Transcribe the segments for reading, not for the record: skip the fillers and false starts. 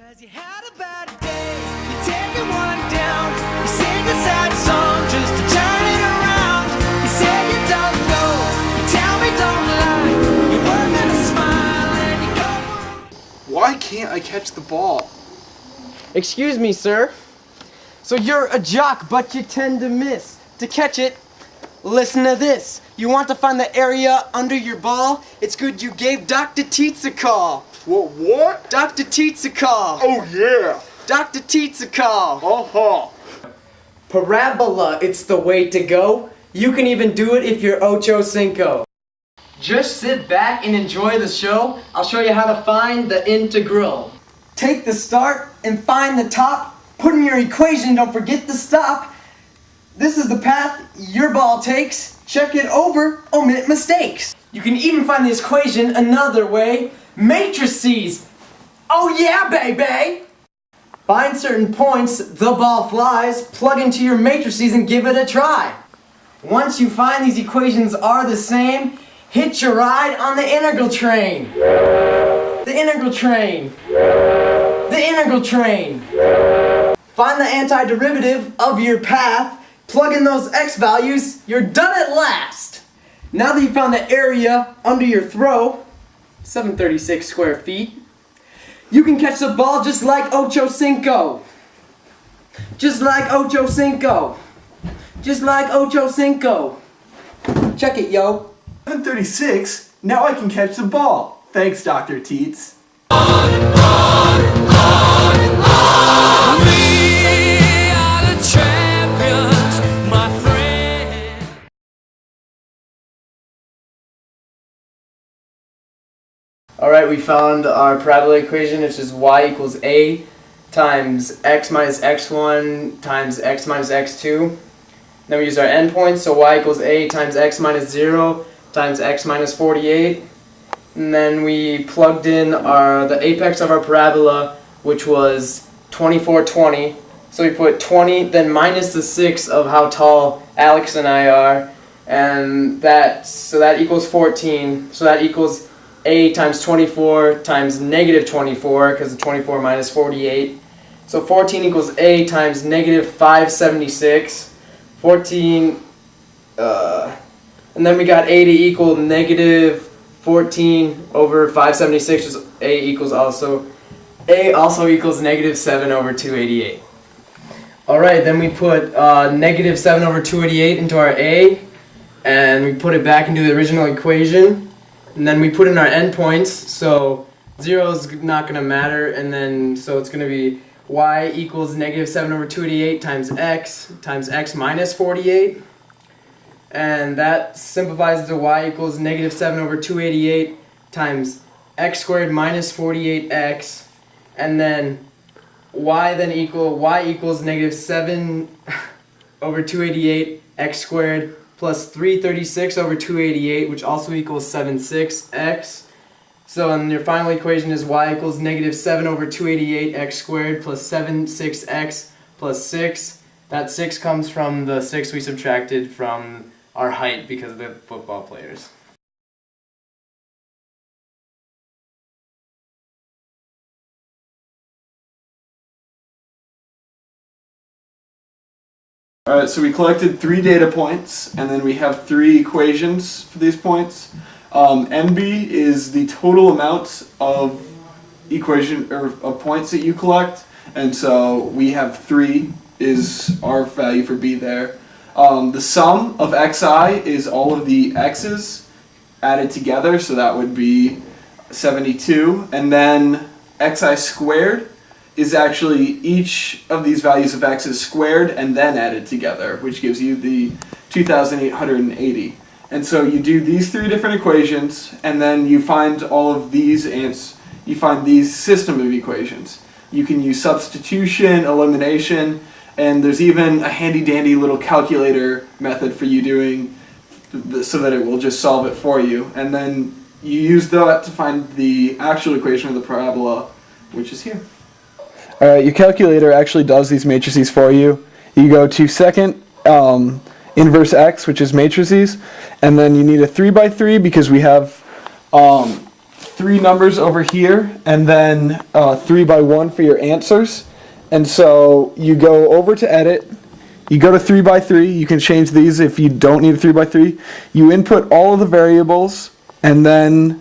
'Cause you had a bad day, you're taking one down. You sing a sad song just to turn it around. You say you don't know, you tell me don't lie. You work on a smile and you go. Why can't I catch the ball? Excuse me, sir. So you're a jock, but you tend to miss. To catch it, listen to this. You want to find the area under your ball? It's good you gave Dr. Teets a call. What? Dr. Teets a call. Oh yeah. Dr. Teets a call. Uh-huh. Parabola, it's the way to go. You can even do it if you're ocho cinco. Just sit back and enjoy the show. I'll show you how to find the integral. Take the start and find the top. Put in your equation, don't forget to stop. This is the path your ball takes. Check it over, omit mistakes. You can even find this equation another way. Matrices. Oh yeah, baby! Find certain points, the ball flies. Plug into your matrices and give it a try. Once you find these equations are the same, hitch a ride on the integral train. The integral train. The integral train. Find the antiderivative of your path. Plug in those x values. You're done at last. Now that you found the area under your throw, 736 square feet, you can catch the ball just like ocho cinco. Just like ocho cinco. Just like ocho cinco. Check it, yo. 736. Now I can catch the ball. Thanks, Dr. Teets. Alright, we found our parabola equation, which is y equals a times x minus x1 times x minus x2. Then we use our endpoints, so y equals a times x minus 0 times x minus 48. And then we plugged in the apex of our parabola, which was 2420. So we put 20, then minus the 6 of how tall Alex and I are, and that equals 14. So that equals a times 24 times negative 24, because 24 minus 48. So 14 equals a times negative 576. 14, and then we got a to equal negative 14 over 576, which is a also equals negative 7 over 288. Alright, then we put negative 7 over 288 into our a, and we put it back into the original equation. And then we put in our endpoints, so 0 is not going to matter, and then so it's going to be y equals negative 7 over 288 times x minus 48. And that simplifies to y equals negative 7 over 288 times x squared minus 48x. And then y equals negative 7 over 288 x squared plus 336 over 288, which also equals 76x. So and your final equation is y equals negative 7 over 288 x squared plus 76x plus 6. That 6 comes from the 6 we subtracted from our height because of the football players. Alright, so we collected 3 data points, and then we have 3 equations for these points. NB is the total amount of of points that you collect, and so we have 3 is our value for B there. The sum of xi is all of the x's added together, so that would be 72, and then xi squared is actually each of these values of x is squared and then added together, which gives you the 2,880. And so you do these 3 different equations, and then you find all of these you find these system of equations. You can use substitution, elimination, and there's even a handy-dandy little calculator method for you doing so that it will just solve it for you. And then you use that to find the actual equation of the parabola, which is here. Alright, your calculator actually does these matrices for you. You go to second inverse x, which is matrices, and then you need a 3 by 3 because we have three numbers over here, and then 3 by 1 for your answers. And so you go over to edit, you go to 3 by 3, you can change these if you don't need a 3 by 3. You input all of the variables, and then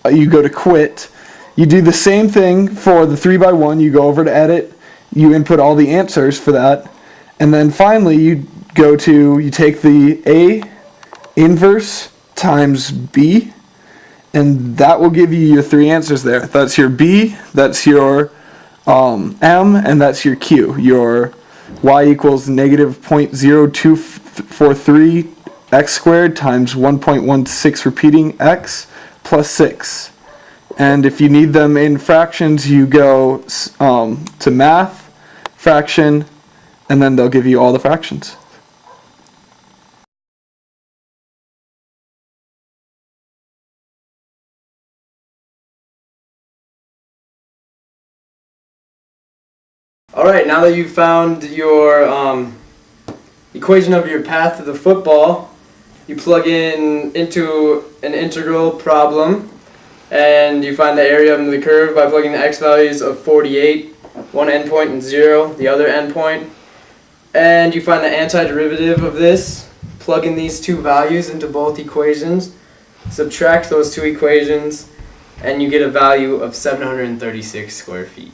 you go to quit. You do the same thing for the 3 by 1, you go over to edit, you input all the answers for that, and then finally you take the A inverse times B, and that will give you your three answers there. That's your B, that's your M, and that's your Q. Your Y equals negative 0.0243 x squared times 1.16 repeating x plus 6. And if you need them in fractions, you go to math, fraction, and then they'll give you all the fractions. Alright, now that you've found your equation of your path to the football, you plug into an integral problem, and you find the area of the curve by plugging the x values of 48, one endpoint, and 0, the other endpoint. And you find the antiderivative of this, plug in these two values into both equations, subtract those two equations, and you get a value of 736 square feet.